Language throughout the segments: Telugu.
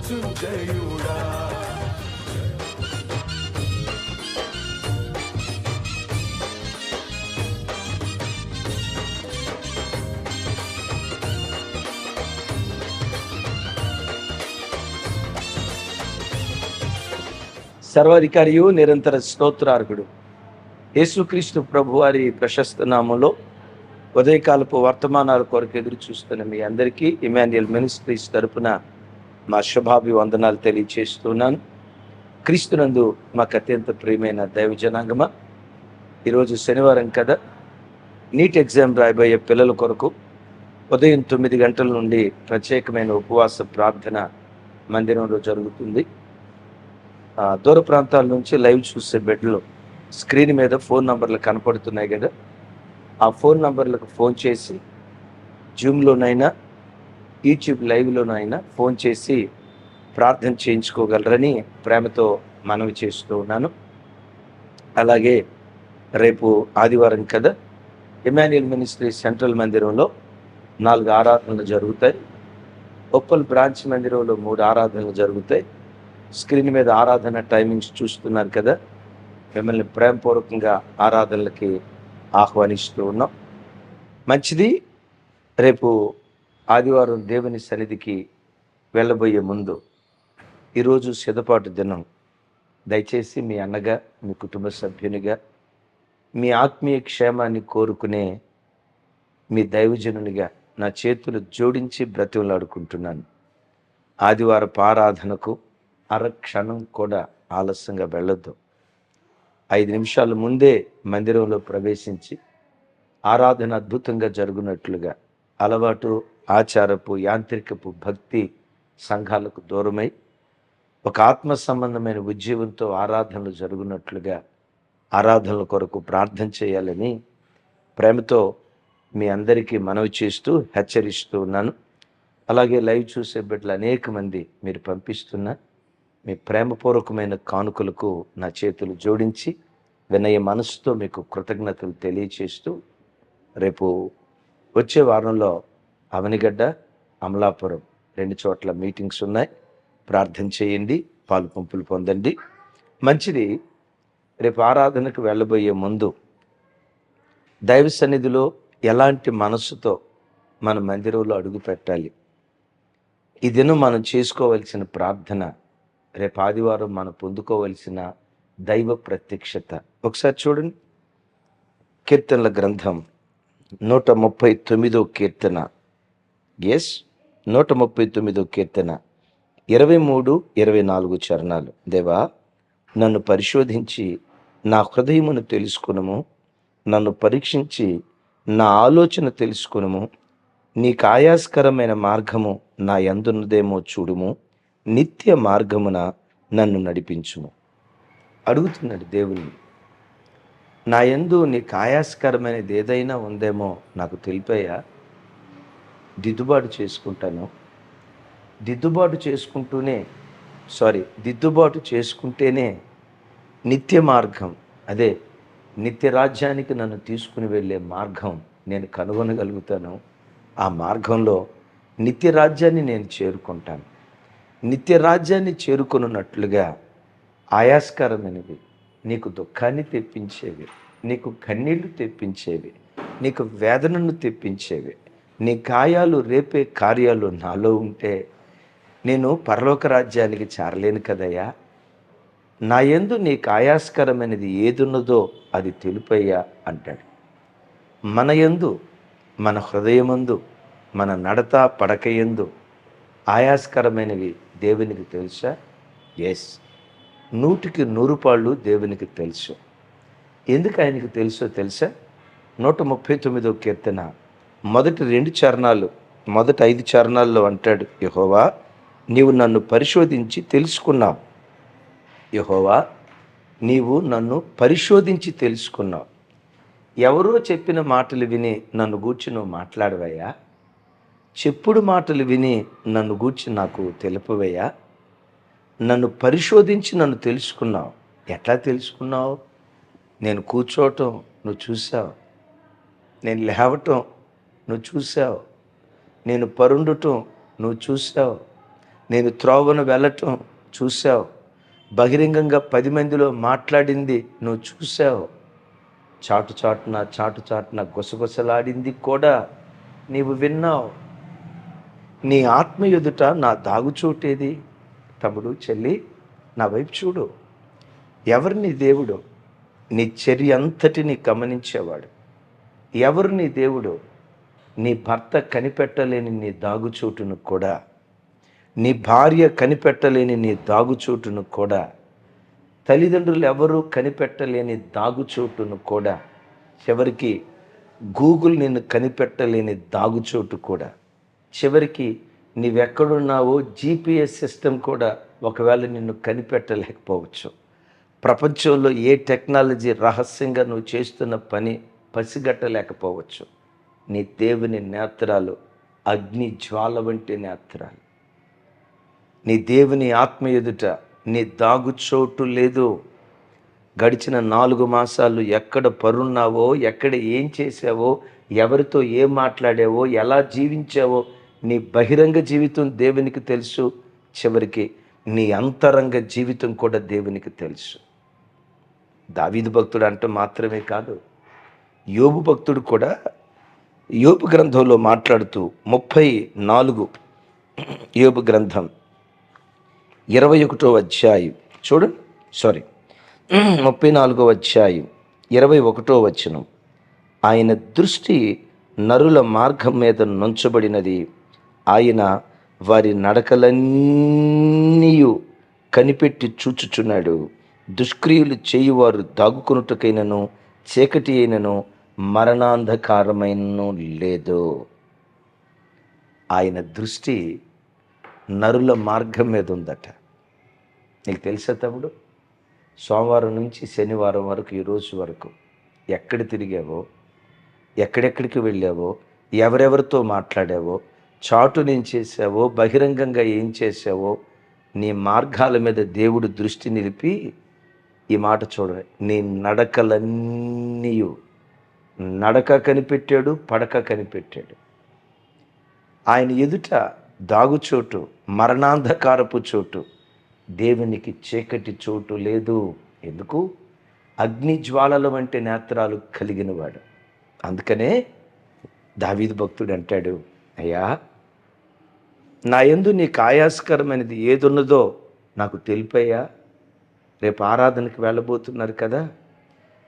మృత్యుంజయుడా. సర్వాధికారియు నిరంతర స్తోత్రార్హుడు యేసుక్రీస్తు ప్రభువారి ప్రశస్త నామంలో ఉదయకాలపు వర్తమానాల కొరకు ఎదురు చూస్తున్న మీ అందరికీ ఇమాన్యుయల్ మినిస్ట్రీస్ తరపున మా శుభాభివందనాలు తెలియజేస్తున్నాను. క్రీస్తునందు మాకు అత్యంత ప్రియమైన దైవ జనాంగమా, ఈరోజు శనివారం కదా, నీట్ ఎగ్జామ్ రాయబోయే పిల్లల కొరకు ఉదయం 9 గంటల నుండి ప్రత్యేకమైన ఉపవాస ప్రార్థన మందిరంలో జరుగుతుంది. దూర ప్రాంతాల నుంచి లైవ్ చూసే బిడ్డలు స్క్రీన్ మీద ఫోన్ నంబర్లు కనపడుతున్నాయి కదా, ఆ ఫోన్ నంబర్లకు ఫోన్ చేసి జూమ్లోనైనా యూట్యూబ్ లైవ్లోనైనా ఫోన్ చేసి ప్రార్థన చేయించుకోగలరని ప్రేమతో మనవి చేస్తూ ఉన్నాను. అలాగే రేపు ఆదివారం కదా, ఇమాన్యుయల్ మినిస్ట్రీ సెంట్రల్ మందిరంలో 4 ఆరాధనలు జరుగుతాయి. ఉప్పల్ బ్రాంచ్ మందిరంలో 3 ఆరాధనలు జరుగుతాయి. స్క్రీన్ మీద ఆరాధన టైమింగ్స్ చూస్తున్నారు కదా, మిమ్మల్ని ప్రేమపూర్వకంగా ఆరాధనలకి ఆహ్వానిస్తూ ఉన్నాం. మంచిది. రేపు ఆదివారం దేవుని సన్నిధికి వెళ్ళబోయే ముందు ఈరోజు సిద్ధపాటు దినం. దయచేసి మీ అన్నగా, మీ కుటుంబ సభ్యునిగా, మీ ఆత్మీయ క్షేమాన్ని కోరుకునే మీ దైవజనునిగా నా చేతులు జోడించి బ్రతిమలాడుకుంటున్నాను. ఆదివారపు ఆరాధనకు అరక్షణం కూడా ఆలస్యంగా వెళ్ళొద్దు. 5 నిమిషాల ముందే మందిరంలో ప్రవేశించి ఆరాధన అద్భుతంగా జరుగునట్లుగా అలవాటు, ఆచారపు, యాంత్రికపు భక్తి సంఘాలకు దూరమై ఒక ఆత్మ సంబంధమైన ఉద్యమంతో ఆరాధనలు జరుగునట్లుగా ఆరాధనల కొరకు ప్రార్థన చేయాలని ప్రేమతో మీ అందరికీ మనవి చేస్తూ హెచ్చరిస్తూ ఉన్నాను. అలాగే లైవ్ చూసే బిడ్డలు అనేక మంది మీరు పంపిస్తున్న మీ ప్రేమపూర్వకమైన కానుకలకు నా చేతులు జోడించి వినయ మనసుతో మీకు కృతజ్ఞతలు తెలియచేస్తూ, రేపు వచ్చే వారంలో అవనిగడ్డ, అమలాపురం 2 చోట్ల మీటింగ్స్ ఉన్నాయి. ప్రార్థన చేయండి, పాలు పంపులు పొందండి. మంచిది. రేపు ఆరాధనకు వెళ్ళబోయే ముందు దైవ సన్నిధిలో ఎలాంటి మనసుతో మన మందిరంలో అడుగు పెట్టాలి, ఈ దినం మనం చేసుకోవలసిన ప్రార్థన, రేపు ఆదివారం మనం పొందుకోవలసిన దైవ ప్రత్యక్షత ఒకసారి చూడండి. కీర్తనల గ్రంథం 139వ కీర్తన, 139వ కీర్తన 23-24 చరణాలు. దేవా, నన్ను పరిశోధించి నా హృదయమును తెలుసుకునుము, నన్ను పరీక్షించి నా ఆలోచన తెలుసుకునుము. నీకు ఆయాస్కరమైన మార్గము నా యందున్నదేమో చూడుము, నిత్య మార్గమున నన్ను నడిపించుము. అడుగుతున్నాడు దేవుని, నా యందు నీకు ఆయాస్కరమైనది ఏదైనా ఉందేమో నాకు తెలిపాయా, దిద్దుబాటు చేసుకుంటాను. దిద్దుబాటు చేసుకుంటేనే నిత్య మార్గం, అదే నిత్య రాజ్యానికి నన్ను తీసుకుని వెళ్ళే మార్గం నేను కనుగొనగలుగుతాను. ఆ మార్గంలో నిత్య రాజ్యాన్ని నేను చేరుకుంటాను. నిత్య రాజ్యాన్ని చేరుకున్నట్లుగా ఆయాస్కరమైనవి, నీకు దుఃఖాన్ని తెప్పించేవి, నీకు కన్నీళ్లు తెప్పించేవి, నీకు వేదనను తెప్పించేవి, నీ గాయాలు రేపే కార్యాలు నాలో ఉంటే నేను పరలోక రాజ్యానికి చేరలేను కదయ్యా. నా యందు నీకు ఆయాస్కరమైనది ఏదున్నదో అది తెలుపయ్యా అంటాడు. మన యందు, మన హృదయమందు, మన నడత పడకయందు ఆయాస్కరమైనవి దేవునికి తెలుసా? ఎస్, 100కి 100 పాళ్ళు దేవునికి తెలుసు. ఎందుకు ఆయనకు తెలుసో తెలుసా? 139వ కీర్తన మొదటి 2 చరణాలు, మొదటి 5 చరణాల్లో అంటాడు, యెహోవా నీవు నన్ను పరిశోధించి తెలుసుకున్నావు. యెహోవా నీవు నన్ను పరిశోధించి తెలుసుకున్నావు. ఎవరో చెప్పిన మాటలు విని నన్ను గూర్చి నువ్వు మాట్లాడవయ్యా? చెప్పుడు మాటలు విని నన్ను గూర్చి నాకు తెలుపవయ్యా? నన్ను పరిశోధించి నన్ను తెలుసుకున్నావు. ఎట్లా తెలుసుకున్నావు? నేను కూర్చోవటం నువ్వు చూసావు, నేను లేవటం నువ్వు చూసావు, నేను పరుండటం నువ్వు చూసావు, నేను త్రోవను వెళ్ళటం చూసావు, బహిరంగంగా 10 మందిలో మాట్లాడింది నువ్వు చూసావు, చాటు చాటున గుసగుసలాడింది కూడా నీవు విన్నావు. నీ ఆత్మ ఎదుట నా దాగుచోటేది? తమ్ముడు, చెల్లి, నా వైపు చూడు. ఎవరు నీ దేవుడు? నీ చర్య అంతటిని గమనించేవాడు. ఎవరు నీ దేవుడు? నీ భర్త కనిపెట్టలేని నీ దాగుచోటును కూడా, నీ భార్య కనిపెట్టలేని నీ దాగుచోటును కూడా, తల్లిదండ్రులు ఎవరూ కనిపెట్టలేని దాగుచోటును కూడా, చివరికి గూగుల్ నిన్ను కనిపెట్టలేని దాగుచోటు కూడా, చివరికి నీవెక్కడున్నావో జీపీఎస్ సిస్టమ్ కూడా ఒకవేళ నిన్ను కనిపెట్టలేకపోవచ్చు. ప్రపంచంలో ఏ టెక్నాలజీ రహస్యంగా నువ్వు చేస్తున్న పని పసిగట్టలేకపోవచ్చు. నీ దేవుని నేత్రాలు అగ్ని జ్వాల వంటి నేత్రాలు. నీ దేవుని ఆత్మ ఎదుట నీ దాగుచోటు లేదు. గడిచిన 4 మాసాలు ఎక్కడ పరున్నావో, ఎక్కడ ఏం చేసావో, ఎవరితో ఏం మాట్లాడావో, ఎలా జీవించావో నీ బహిరంగ జీవితం దేవునికి తెలుసు. చివరికి నీ అంతరంగ జీవితం కూడా దేవునికి తెలుసు. దావీదు భక్తుడు అంటూ మాత్రమే కాదు, యోబు భక్తుడు కూడా యోబు గ్రంథంలో మాట్లాడుతూ 34 యోబు గ్రంథం 21వ అధ్యాయం చూడండి, 34వ అధ్యాయం 21వ వచనం. ఆయన దృష్టి నరుల మార్గం మీద నుంచబడినది, ఆయన వారి నడకలన్నీ కనిపెట్టి చూచుచున్నాడు. దుష్క్రియలు చేయువారు దాగుకొనుటకైనను చీకటి అయినను మరణాంధకారమైనను లేదు. ఆయన దృష్టి నరుల మార్గం మీద ఉందట. నీకు తెలుసా తమ్ముడు, సోమవారం నుంచి శనివారం వరకు, ఈరోజు వరకు ఎక్కడ తిరిగావో, ఎక్కడెక్కడికి వెళ్ళావో, ఎవరెవరితో మాట్లాడావో, చాటు నేను చేసావో, బహిరంగంగా ఏం చేసావో, నీ మార్గాల మీద దేవుడు దృష్టి నిలిపి ఈ మాట చూడండి, నీ నడకలన్నీ నడక కనిపెట్టాడు, పడక కనిపెట్టాడు. ఆయన ఎదుట దాగుచోటు, మరణాంధకారపు చోటు, దేవునికి చీకటి చోటు లేదు. ఎందుకు? అగ్ని జ్వాలల వంటి నేత్రాలు కలిగినవాడు. అందుకనే దావీదు భక్తుడు అంటాడు, అయ్యా, నా యందు నీకు ఆయాస్కరమైనది ఏదున్నదో నాకు తెలిపయ్యా. రేపు ఆరాధనకి వెళ్ళబోతున్నారు కదా,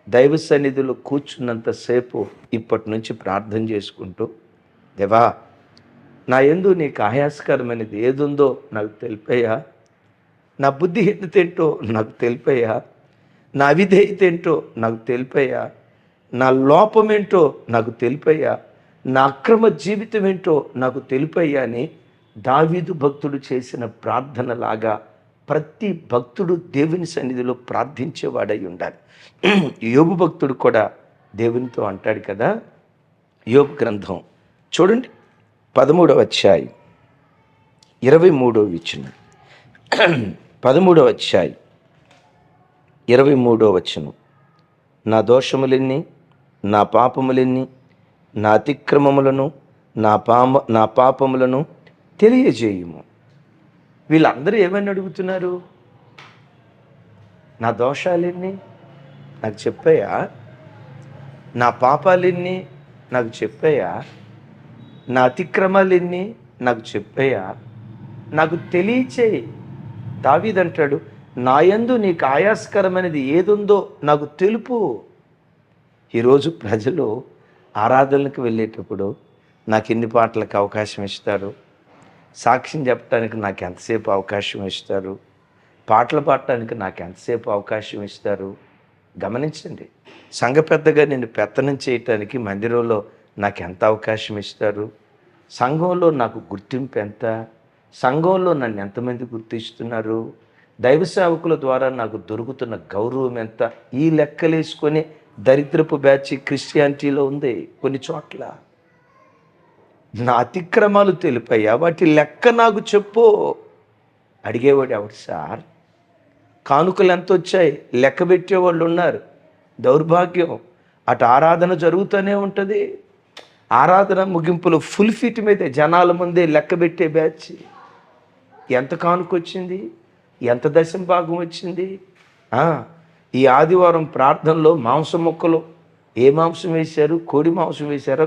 దైవ సన్నిధిలో కూర్చున్నంతసేపు ఇప్పటి నుంచి ప్రార్థన చేసుకుంటూ, దేవా, నా యందు నీకు ఆయాస్కరమైనది ఏదుందో నాకు తెలిపయ్యా. నా బుద్ధిహీనత ఏంటో నాకు తెలిపయ్యా. నా అవిధేయత ఏంటో నాకు తెలిపయ్యా. నా లోపమేంటో నాకు తెలిపయ్యా. నా అక్రమ జీవితం ఏంటో నాకు తెలిపయ్యా అని దావీదు భక్తుడు చేసిన ప్రార్థనలాగా ప్రతి భక్తుడు దేవుని సన్నిధిలో ప్రార్థించేవాడై ఉండాలి. యోబు భక్తుడు కూడా దేవునితో అంటాడు కదా. యోబు గ్రంథం చూడండి, 13వ అధ్యాయం 23వ వచనం. 13వ అధ్యాయం 23వ వచనం. నా దోషములెన్ని, నా పాపములెన్ని, నా అతిక్రమములను, నా పాపములను తెలియజేయుము. వీళ్ళందరూ ఏమని అడుగుతున్నారు? నా దోషాలెన్ని నాకు చెప్పాయా, నా పాపాలెన్ని నాకు చెప్పాయా, నా అతిక్రమాలెన్ని నాకు చెప్పాయా, నాకు తెలియచేయి. దావీదంటాడు, నా యందు నీకు ఆయాస్కరమైనది ఏదుందో నాకు తెలుపు. ఈరోజు ప్రజలు ఆరాధనలకు వెళ్ళేటప్పుడు నాకు ఎన్ని పాటలకు అవకాశం ఇస్తారు, సాక్ష్యం చెప్పడానికి నాకు ఎంతసేపు అవకాశం ఇస్తారు, పాటలు పాడటానికి నాకు ఎంతసేపు అవకాశం ఇస్తారు. గమనించండి, సంఘ పెద్దగా నేను పెత్తనం చేయటానికి మందిరంలో నాకు ఎంత అవకాశం ఇస్తారు, సంఘంలో నాకు గుర్తింపు ఎంత, సంఘంలో నన్ను ఎంతమంది గుర్తిస్తున్నారు, దైవ సేవకుల ద్వారా నాకు దొరుకుతున్న గౌరవం ఎంత, ఈ లెక్కలేసుకొని దరిద్రపు బ్యాచ్ క్రిస్టియానిటీలో ఉంది కొన్ని చోట్ల. నా అతిక్రమాలు తెలిపాయా, వాటి లెక్క నాకు చెప్పు. అడిగేవాడు ఎవడు సార్? కానుకలు ఎంత వచ్చాయి లెక్క పెట్టేవాళ్ళు ఉన్నారు. దౌర్భాగ్యం, అటు ఆరాధన జరుగుతూనే ఉంటుంది, ఆరాధన ముగింపులో ఫుల్ ఫిట్ మీదే జనాల ముందే లెక్క పెట్టే బ్యాచ్. ఎంత కానుకొచ్చింది, ఎంత దశమ భాగం వచ్చింది? ఆ, ఈ ఆదివారం ప్రార్థనలో మాంసం ముక్కలు, ఏ మాంసం వేశారు? కోడి మాంసం వేశారా,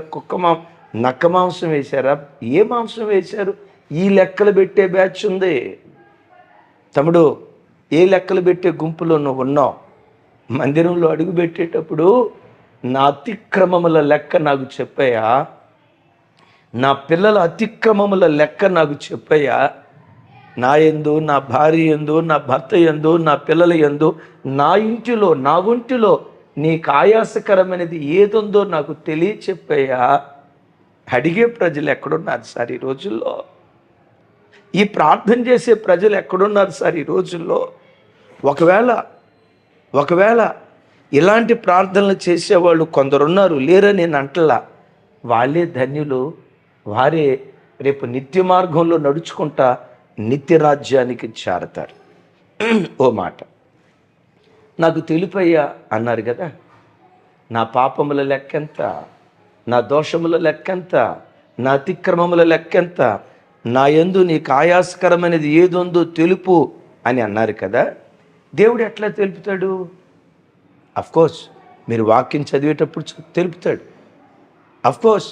నక్క మాంసం వేశారా, ఏ మాంసం వేశారు? ఈ లెక్కలు పెట్టే బ్యాచ్ ఉంది. తమ్ముడు, ఏ లెక్కలు పెట్టే గుంపులో నువ్వు ఉన్నావు? మందిరంలో అడుగు పెట్టేటప్పుడు నా అతిక్రమముల లెక్క నాకు చెప్పాయా, నా పిల్లల అతిక్రమముల లెక్క నాకు చెప్పాయా, నా యందు, నా భార్య యందు, నా భర్త యందు, నా పిల్లల యందు, నా ఇంటిలో, నా ఒంటిలో నీకు ఆయాసకరమైనది ఏదుందో నాకు తెలియచెప్పాయా? అడిగే ప్రజలు ఎక్కడున్నారు సార్ ఈ రోజుల్లో? ఈ ప్రార్థన చేసే ప్రజలు ఎక్కడున్నారు సార్ ఈ రోజుల్లో? ఒకవేళ ఇలాంటి ప్రార్థనలు చేసేవాళ్ళు కొందరున్నారు, లేరని నేను అంటలా. వాళ్ళే ధన్యులు, వారే రేపు నిత్య మార్గంలో నడుచుకుంటా నిత్య రాజ్యానికి చేరతారు. ఓ మాట, నాకు తెలుపయ్యా అన్నారు కదా, నా పాపముల లెక్కెంత, నా దోషముల లెక్కెంత, నా అతిక్రమముల లెక్కెంత, నా యందు నీకు ఆయాసకరమైనది ఏదుందో తెలుపు అని అన్నారు కదా. దేవుడు ఎట్లా తెలుపుతాడు? అఫ్కోర్స్ మీరు వాక్యం చదివేటప్పుడు తెలుపుతాడు. అఫ్కోర్స్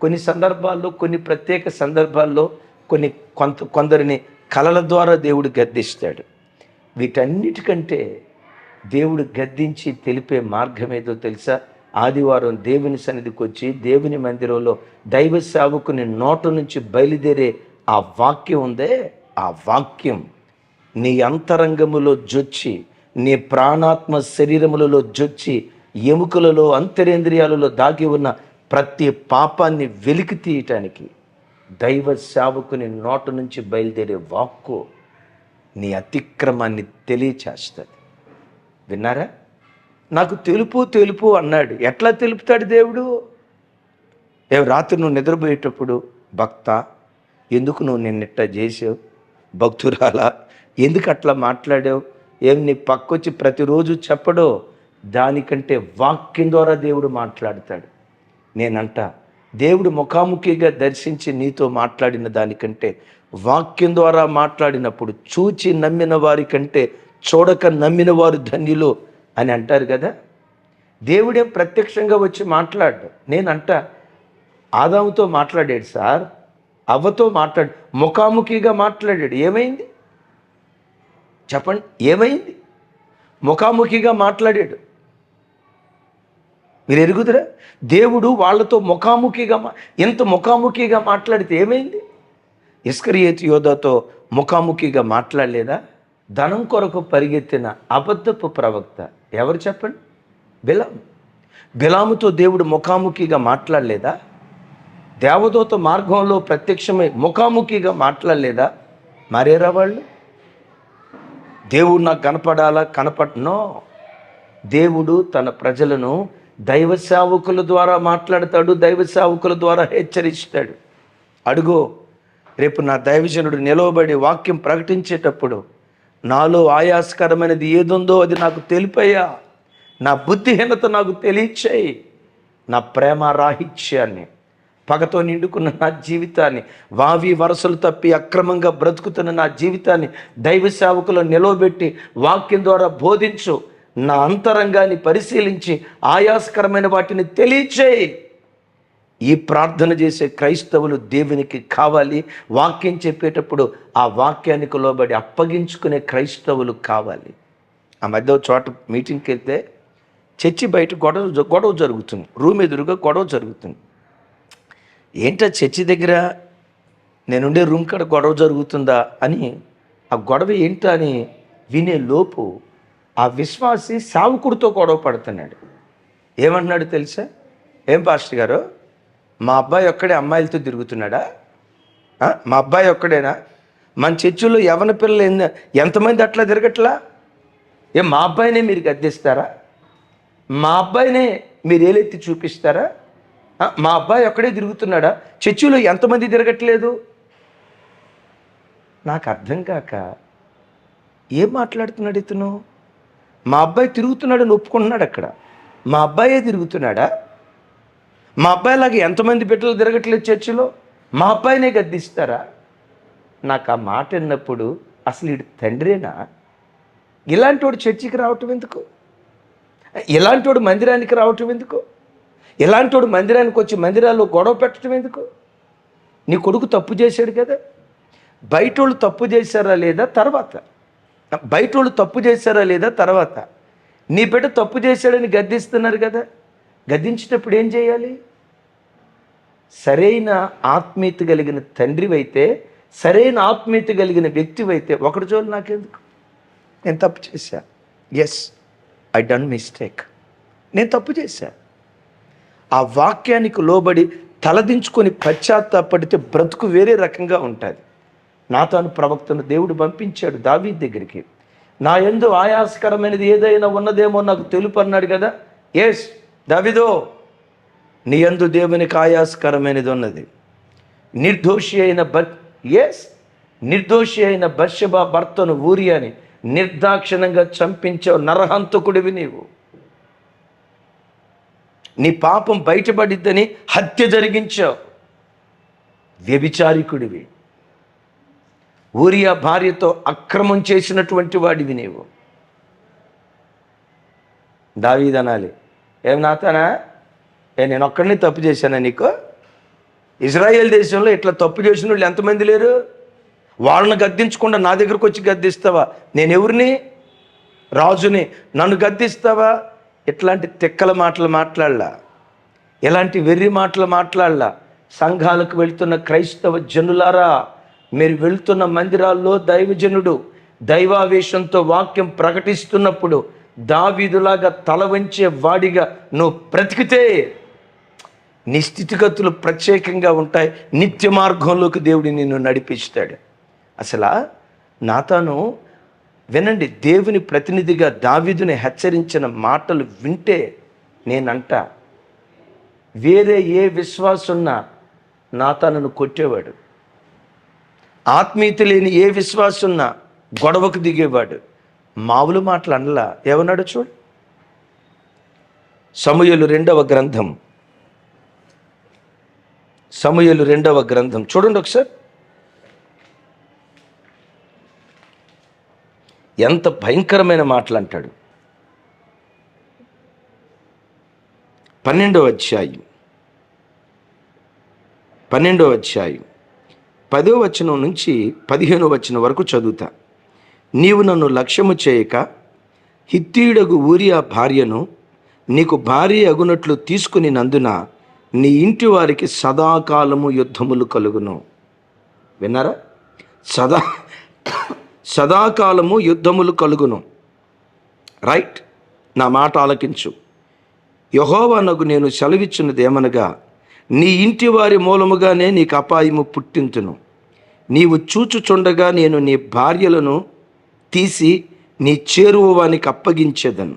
కొన్ని సందర్భాల్లో, కొన్ని ప్రత్యేక సందర్భాల్లో కొందరిని కలల ద్వారా దేవుడు గద్దిస్తాడు. వీటన్నిటికంటే దేవుడు గద్దించి తెలిపే మార్గం ఏదో తెలుసా? ఆదివారం దేవుని సన్నిధికి వచ్చి దేవుని మందిరంలో దైవ సేవకుని నోట నుంచి బయలుదేరే ఆ వాక్యం ఉందే, ఆ వాక్యం నీ అంతరంగములో జొచ్చి, నీ ప్రాణాత్మ శరీరములలో జొచ్చి, ఎముకలలో అంతరేంద్రియాలలో దాగి ఉన్న ప్రతి పాపాన్ని వెలికి తీయటానికి దైవ సేవకుని నోట నుంచి బయలుదేరే వాక్కు నీ అతిక్రమాన్ని తెలియచేస్తుంది. విన్నారా? నాకు తెలుపు అన్నాడు. ఎట్లా తెలుపుతాడు దేవుడు? రాత్రి నువ్వు నిద్రపోయేటప్పుడు, భక్త ఎందుకు నువ్వు నిన్నట్లా చేసావు, భక్తురాలా ఎందుకు అట్లా మాట్లాడావు, నీ పక్కొచ్చి ప్రతిరోజు చెప్పడో, దానికంటే వాక్యం ద్వారా దేవుడు మాట్లాడతాడు. నేనంట, దేవుడు ముఖాముఖిగా దర్శించి నీతో మాట్లాడిన దానికంటే వాక్యం ద్వారా మాట్లాడినప్పుడు చూచి నమ్మిన వారి కంటే చూడక నమ్మిన వారు ధన్యులు అని అంటారు కదా. దేవుడేం ప్రత్యక్షంగా వచ్చి మాట్లాడు. నేనంట, ఆదాముతో మాట్లాడాడు సార్, అవ్వతో ముఖాముఖిగా మాట్లాడాడు. ఏమైంది చెప్పండి? ఏమైంది? ముఖాముఖిగా మాట్లాడాడు. మీరు ఎరుగుదరా? దేవుడు వాళ్ళతో ఇంత ముఖాముఖిగా మాట్లాడితే ఏమైంది? ఇస్కరియోతు యోధాతో ముఖాముఖిగా మాట్లాడలేదా? ధనం కొరకు పరిగెత్తిన అబద్ధపు ప్రవక్త ఎవరు చెప్పండి? బిలాముతో దేవుడు ముఖాముఖిగా మాట్లాడలేదా? దేవదూత మార్గంలో ప్రత్యక్షమై ముఖాముఖిగా మాట్లాడలేదా? మరేరా వాళ్ళు? దేవుడు నాకు కనపడనో. దేవుడు తన ప్రజలను దైవ సేవకుల ద్వారా మాట్లాడతాడు, దైవ సేవకుల ద్వారా హెచ్చరిస్తాడు. అడుగో, రేపు నా దైవజనుడు నిలవబడి వాక్యం ప్రకటించేటప్పుడు నాలో ఆయాసకరమైనది ఏదుందో అది నాకు తెలిపయ్యా, నా బుద్ధిహీనత నాకు తెలియచేయి, నా ప్రేమ రాహిత్యాన్ని, పగతో నిండుకున్న నా జీవితాన్ని, వావి వరసలు తప్పి అక్రమంగా బ్రతుకుతున్న నా జీవితాన్ని దైవ సేవకులు నిలవబెట్టి వాక్యం ద్వారా బోధించు, నా అంతరంగాన్ని పరిశీలించి ఆయాసకరమైన వాటిని తెలియచేయి. ఈ ప్రార్థన చేసే క్రైస్తవులు దేవునికి కావాలి. వాక్యం చెప్పేటప్పుడు ఆ వాక్యానికి లోబడి అప్పగించుకునే క్రైస్తవులు కావాలి. ఆ మధ్య చోట మీటింగ్కి వెళ్తే చర్చి బయట గొడవ జరుగుతుంది, రూమ్ ఎదురుగా గొడవ జరుగుతుంది. ఏంటో చర్చి దగ్గర నేనుండే రూమ్ కాడ గొడవ జరుగుతుందా అని, ఆ గొడవ ఏంటో అని వినే లోపు ఆ విశ్వాసి సావుకుడితో గొడవ పడుతున్నాడు. ఏమంటున్నాడు తెలుసా? ఏం పాస్టర్ గారు, మా అబ్బాయి ఒక్కడే అమ్మాయిలతో తిరుగుతున్నాడా? మా అబ్బాయి ఒక్కడేనా? మన చర్చిలో యవన పిల్లలు ఎంతమంది అట్లా తిరగట్లా? మా అబ్బాయినే మీరు గద్దిస్తారా? మా అబ్బాయినే మీరు ఏలెత్తి చూపిస్తారా? మా అబ్బాయి ఒక్కడే తిరుగుతున్నాడా? చర్చిలో ఎంతమంది తిరగట్లేదు? నాకు అర్థం కాక ఏం మాట్లాడుతున్నాడు ఇతను? మా అబ్బాయి తిరుగుతున్నాడని ఒప్పుకుంటున్నాడు. అక్కడ మా అబ్బాయే తిరుగుతున్నాడా? మా అబ్బాయిలాగా ఎంతమంది బిడ్డలు తిరగట్లేదు చర్చిలో? మా అబ్బాయినే గద్దిస్తారా? నాకు ఆ మాట విన్నప్పుడు అసలు వీడు తండ్రేనా? ఇలాంటి వాడు చర్చికి రావటం ఎందుకు? ఇలాంటి వాడు మందిరానికి రావటం ఎందుకు? ఇలాంటి వాడు మందిరానికి వచ్చి మందిరాల్లో గొడవ పెట్టడం ఎందుకు? నీ కొడుకు తప్పు చేశాడు కదా, బయటోళ్ళు తప్పు చేశారా లేదా తర్వాత, బయటోళ్ళు తప్పు చేశారా లేదా తర్వాత, నీ బిడ్డ తప్పు చేశాడని గద్దిస్తున్నారు కదా, గద్దించేటప్పుడు ఏం చేయాలి? సరైన ఆత్మీయత కలిగిన తండ్రివైతే, సరైన ఆత్మీయత కలిగిన వ్యక్తివైతే ఒకటి జోలు నాకెందుకు, నేను తప్పు చేశా, ఎస్ ఐ డన్ మిస్టేక్, నేను తప్పు చేశా, ఆ వాక్యానికి లోబడి తలదించుకొని పశ్చాత్తాపడితే బ్రతుకు వేరే రకంగా ఉంటుంది. నాతాను ప్రవక్తను దేవుడు పంపించాడు దావీదు దగ్గరికి. నా యందు ఆయాసకరమైనది ఏదైనా ఉన్నదేమో నాకు తెలుపు అన్నాడు కదా. ఎస్ దావీదో, నీ యందు దేవునికి ఆయాసకరమైనది ఉన్నది. నిర్దోషి అయిన బత్షెబా భర్తను ఊరియాని నిర్దాక్షిణంగా చంపించావు, నరహంతకుడివి నీవు. నీ పాపం బయటపడిద్దని హత్య జరిగించావు, వ్యభిచారికుడివి. ఊరియా భార్యతో అక్రమం చేసినటువంటి వాడివి నీవు. దావీదు అనాలి, ఏం నాతానా, నేను ఒక్కడిని తప్పు చేశానా నీకు? ఇజ్రాయేల్ దేశంలో ఇట్లా తప్పు చేసిన వాళ్ళు ఎంతమంది లేరు? వాళ్ళని గద్దించకుండా నా దగ్గరకు వచ్చి గద్దిస్తావా? నేను ఎవరిని? రాజుని. నన్ను గద్దిస్తావా? ఇట్లాంటి తిక్కల మాటలు మాట్లాడలా, ఎలాంటి వెర్రి మాటలు మాట్లాడలా. సంఘాలకు వెళ్తున్న క్రైస్తవ జనులారా, మీరు వెళ్తున్న మందిరాల్లో దైవజనుడు దైవావేశంతో వాక్యం ప్రకటిస్తున్నప్పుడు దావీదులాగా తల వంచే వాడిగా నువ్వు బ్రతికితే నీ స్థితిగతులు ప్రత్యేకంగా ఉంటాయి. నిత్య మార్గంలోకి దేవుడు నిన్ను నడిపిస్తాడు. అసలు నాతాను వినండి, దేవుని ప్రతినిధిగా దావీదుని హెచ్చరించిన మాటలు వింటే నేనంట, వేరే ఏ విశ్వాసున్నా నాతానును కొట్టేవాడు. ఆత్మీయత లేని ఏ విశ్వాసున్నా గొడవకు దిగేవాడు. మామూలు మాటలు అనలా. ఏమన్నాడు చూడు, సమూయేలు 2వ గ్రంథం, సమూయేలు 2వ గ్రంథం చూడండి ఒకసారి. ఎంత భయంకరమైన మాటలు అంటాడు. 12వ అధ్యాయం 10వ వచనం నుంచి 15వ వచనం వరకు చదువుతా. నీవు నన్ను లక్ష్యము చేయక హిత్తీయుడగు ఊరియా భార్యను నీకు భార్య అగునట్లు తీసుకుని నందున నీ ఇంటి వారికి సదాకాలము యుద్ధములు కలుగును. విన్నారా? సదాకాలము యుద్ధములు కలుగును. రైట్, నా మాట ఆలకించు. యెహోవానగు నేను సెలవిచ్చినదేమనగా, నీ ఇంటి వారి మూలముగానే నీకు అపాయము పుట్టింతును. నీవు చూచుచుండగా నేను నీ భార్యలను తీసి నీ చేరువానికి అప్పగించేదను.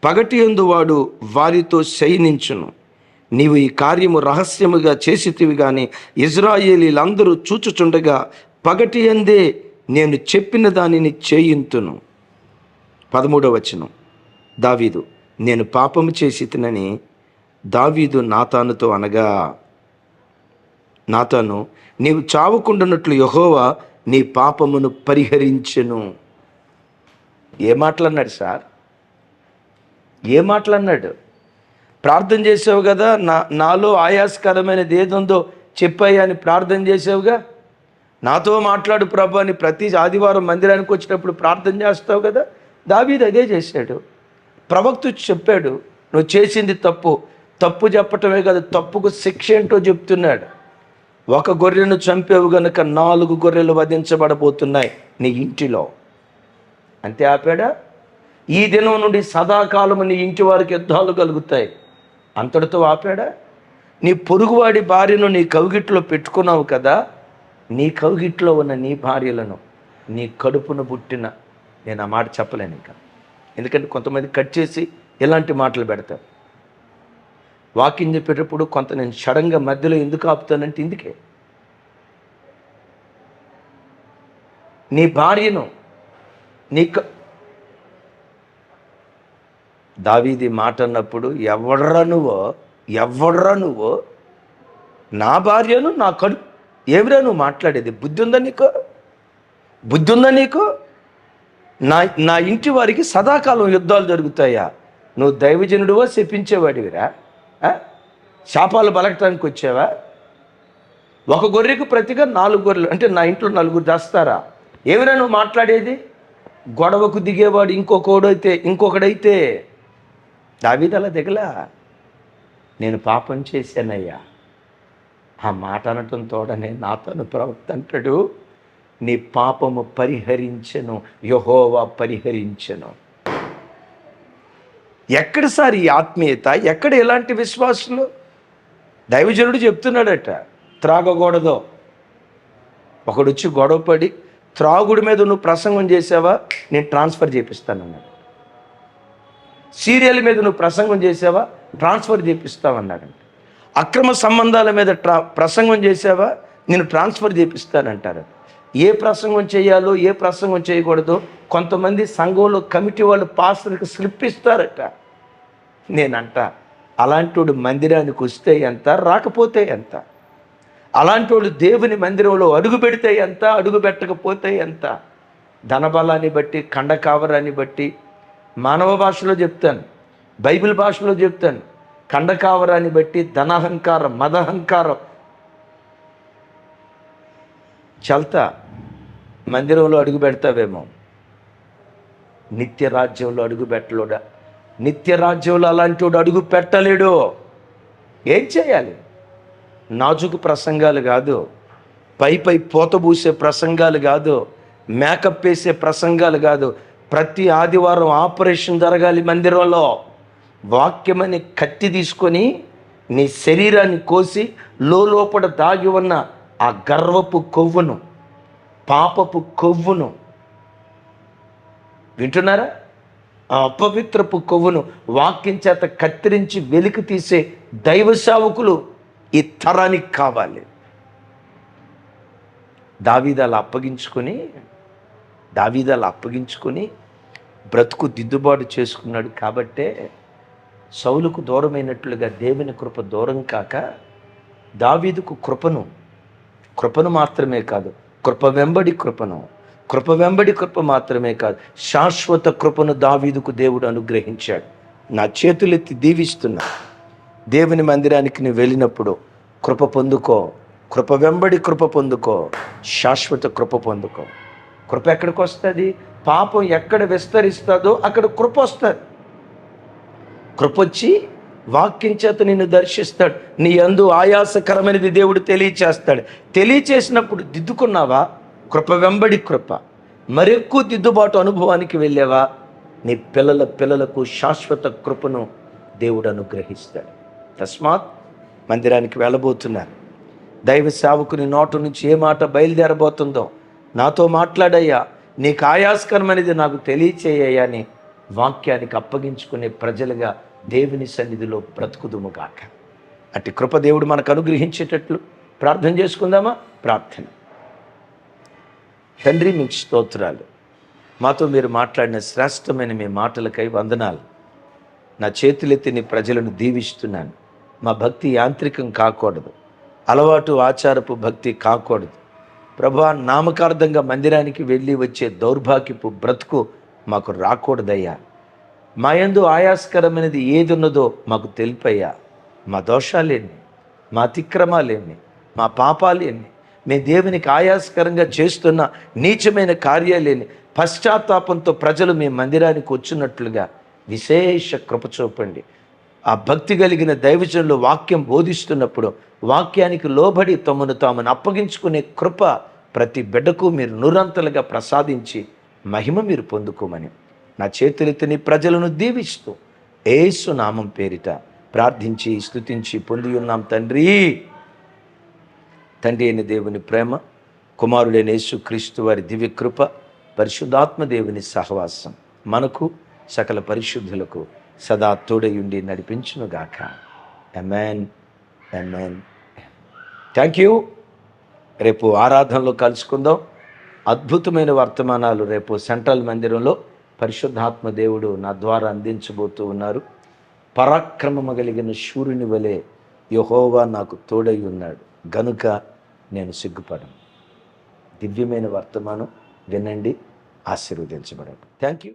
పగటి యందు వాడు వారితో శయనించును. నీవు ఈ కార్యము రహస్యముగా చేసితివి గాని ఇజ్రాయేలీలందరూ చూచుచుండగా పగటి యందే నేను చెప్పిన దానిని చేయింతును. 13వ వచనం, దావీదు, నేను పాపము చేసితినని దావీదు నాతానుతో అనగా, నాతాను, నీవు చావకుండానట్లు యెహోవా నీ పాపమును పరిహరించెను. ఏ మాటలన్నాడు సార్? ఏ మాటలన్నాడు? ప్రార్థన చేసావు కదా, నాలో ఆయాసకరమైనది ఏదుందో చెప్పాయా అని ప్రార్థన చేసావుగా. నాతో మాట్లాడు ప్రభు అని ప్రతి ఆదివారం మందిరానికి వచ్చినప్పుడు ప్రార్థన చేస్తావు కదా. దావీదు అదే చేశాడు. ప్రవక్త చెప్పాడు, నువ్వు చేసింది తప్పు. తప్పు చెప్పటమే కాదు, తప్పుకు శిక్ష ఏంటో చెప్తున్నాడు. ఒక గొర్రెను చంపేవు గనుక 4 గొర్రెలు వధించబడబోతున్నాయి నీ ఇంటిలో. అంతే ఆపాడా? ఈ దినం నుండి సదాకాలము నీ ఇంటి వారికి యుద్ధాలు కలుగుతాయి. అంతటితో ఆపాడా? నీ పొరుగువాడి భార్యను నీ కౌగిట్లో పెట్టుకున్నావు కదా, నీ కౌగిట్లో ఉన్న నీ భార్యలను, నీ కడుపును పుట్టిన, నేను ఆ మాట చెప్పలేను ఇంకా, ఎందుకంటే కొంతమంది కట్ చేసి ఇలాంటి మాటలు పెడతారు. వాకింగ్ చెప్పేటప్పుడు కొంత నేను సడన్గా మధ్యలో ఎందుకు ఆపుతానంటే ఇందుకే. నీ భార్యను దావీది మాట అన్నప్పుడు ఎవడ్రా నువ్వో, నా భార్యను నా ఏమిరా నువ్వు మాట్లాడేది? బుద్ధి ఉందా నీకు? బుద్ధి ఉందా నీకు? నా నా ఇంటి వారికి సదాకాలం యుద్ధాలు జరుగుతాయా? నువ్వు దైవజనుడివో శపించేవాడివిరా? శాపాలు బలకటానికి వచ్చావా? ఒక గొర్రెకు ప్రతిగా 4 గొర్రెలు అంటే నా ఇంట్లో 4 దాస్తారా? ఏమిరా నువ్వు మాట్లాడేది? గొడవకు దిగేవాడు ఇంకొకడైతే దావీదు అలా దిగలా. నేను పాపం చేశానయ్యా. ఆ మాట అనటం తోడనే నాతోను ప్రవక్త అంటాడు, నీ పాపము పరిహరించెను, యెహోవా పరిహరించెను. ఎక్కడ సార్ ఈ ఆత్మీయత? ఎక్కడ ఎలాంటి విశ్వాసులు? దైవజనుడు చెప్తున్నాడట, త్రాగకూడదు. ఒకడొచ్చి గొడవపడి, త్రాగుడి మీద నువ్వు ప్రసంగం చేసావా, నేను ట్రాన్స్ఫర్ చేపిస్తానన్నాడు. సీరియల్ మీద నువ్వు ప్రసంగం చేసావా, ట్రాన్స్ఫర్ చేపిస్తావన్నాడు. అక్రమ సంబంధాల మీద ప్రసంగం చేసావా, నేను ట్రాన్స్ఫర్ చేపిస్తానంటారు. ఏ ప్రసంగం చేయాలో ఏ ప్రసంగం చేయకూడదో కొంతమంది సంఘంలో కమిటీ వాళ్ళు పాస్టర్కి స్లిప్ ఇస్తారట. నేనంట, అలాంటోడు మందిరానికి వస్తే ఎంత, రాకపోతే ఎంత? అలాంటోడు దేవుని మందిరంలో అడుగు పెడితే ఎంత, అడుగు పెట్టకపోతే ఎంత? ధనబలాన్ని బట్టి, కండకావరాన్ని బట్టి, మానవ భాషలో చెప్తాను, బైబిల్ భాషలో చెప్తాను, కండకావరాన్ని బట్టి ధనహంకారం, మదహంకారం చల్తా మందిరంలో అడుగు పెడతావేమో, నిత్య రాజ్యంలో అడుగు పెట్టలేడా? నిత్య రాజ్యంలో అలాంటి వాడు అడుగు పెట్టలేడు. ఏం చేయాలి? నాజుకు ప్రసంగాలు కాదు, పై పోతబూసే ప్రసంగాలు కాదు, మేకప్ వేసే ప్రసంగాలు కాదు. ప్రతి ఆదివారం ఆపరేషన్ జరగాలి మందిరంలో. వాక్యమని కత్తి తీసుకొని నీ శరీరాన్ని కోసి లోపల దాగి ఉన్న ఆ గర్వపు కొవ్వును, పాపపు కొవ్వును, వింటున్నారా? ఆ అపవిత్రపు కొవ్వును వాక్యం చేత కత్తిరించి వెలికి తీసే దైవ సేవకులు ఈ తరానికి కావాలి. దావీదు అలా అప్పగించుకొని బ్రతుకు దిద్దుబాటు చేసుకున్నాడు. కాబట్టే సౌలుకు దూరమైనట్లుగా దేవుని కృప దూరం కాక దావీదుకు కృపను మాత్రమే కాదు, కృప వెంబడి కృప మాత్రమే కాదు, శాశ్వత కృపను దావీదుకు దేవుడు అనుగ్రహించాడు. నా చేతులెత్తి దీవిస్తున్నా, దేవుని మందిరానికి నువ్వు వెళ్ళినప్పుడు కృప పొందుకో, కృప వెంబడి కృప పొందుకో, శాశ్వత కృప పొందుకో. కృప ఎక్కడికి వస్తుంది? పాపం ఎక్కడ విస్తరిస్తుందో అక్కడ కృప వస్తుంది. కృప వచ్చి వాక్యం చేత నిన్ను దర్శిస్తాడు. నీ యందు ఆయాసకరమైనది దేవుడు తెలియచేస్తాడు. తెలియచేసినప్పుడు దిద్దుకున్నావా? కృప వెంబడి కృప. మరెక్కువ దిద్దుబాటు అనుభవానికి వెళ్ళావా? నీ పిల్లలకు శాశ్వత కృపను దేవుడు అనుగ్రహిస్తాడు. తస్మాత్ మందిరానికి వెళ్ళబోతున్నారు. దైవ సేవకుని నోటు నుంచి ఏ మాట బయలుదేరబోతుందో నాతో మాట్లాడయ్యా, నీకు ఆయాస్కరమైనది నాకు తెలియచేయ్యా అని వాక్యానికి అప్పగించుకునే ప్రజలుగా దేవుని సన్నిధిలో బ్రతుకుదుముగాక. అట్టి కృప దేవుడు మనకు అనుగ్రహించేటట్లు ప్రార్థన చేసుకుందామా? ప్రార్థన. తండ్రి, మీకు స్తోత్రాలు. మాతో మీరు మాట్లాడిన శ్రేష్టమైన మీ మాటలకై వందనాలు. నా చేతులెత్తి నీ ప్రజలను దీవిస్తున్నాను. మా భక్తి యాంత్రికం కాకూడదు, అలవాటు ఆచారపు భక్తి కాకూడదు ప్రభా. నామకార్థంగా మందిరానికి వెళ్ళి వచ్చే దౌర్భాగ్యపు బ్రతుకు మాకు రాకూడదయ్యా. మా యందు ఆయాస్కరమైనది ఏది ఉన్నదో మాకు తెలిపయ్యా. మా దోషాలేమి, మా అతిక్రమాలేమి, మా పాపాలేమి, మేము దేవునికి ఆయాస్కరంగా చేస్తున్న నీచమైన కార్యాలేని పశ్చాత్తాపంతో ప్రజలు మీ మందిరానికి వచ్చినట్లుగా విశేష కృప చూపండి. ఆ భక్తి కలిగిన దైవజనులు వాక్యం బోధిస్తున్నప్పుడు వాక్యానికి లోబడి తామును అప్పగించుకునే కృప ప్రతి బిడ్డకు మీరు నూరంతలుగా ప్రసాదించి మహిమ మీరు పొందుకోమని నా చేతులెత్తి నీ ప్రజలను దీవిస్తూ యేసు నామం పేరిట ప్రార్థించి స్తుతించి పొంది ఉన్నాం తండ్రి. తండ్రి అయిన దేవుని ప్రేమ, కుమారుడైన యేసు క్రీస్తు వారి దివ్య కృప, పరిశుద్ధాత్మ దేవుని సహవాసం మనకు సకల పరిశుద్ధులకు సదా తోడయుండి నడిపించునుగాక. ఆమేన్, ఆమేన్. Thank you. రేపు ఆరాధనలో కలుసుకుందాం. అద్భుతమైన వర్తమానాలు రేపు సెంట్రల్ మందిరంలో పరిశుద్ధాత్మ దేవుడు నా ద్వారా అందించబోతూ ఉన్నారు. పరాక్రమము కలిగిన శూరుని వలె యెహోవా నాకు తోడై ఉన్నాడు గనుక నేను సిగ్గుపడను. దివ్యమైన వర్తమానం వినండి, ఆశీర్వదించబడండి. Thank you.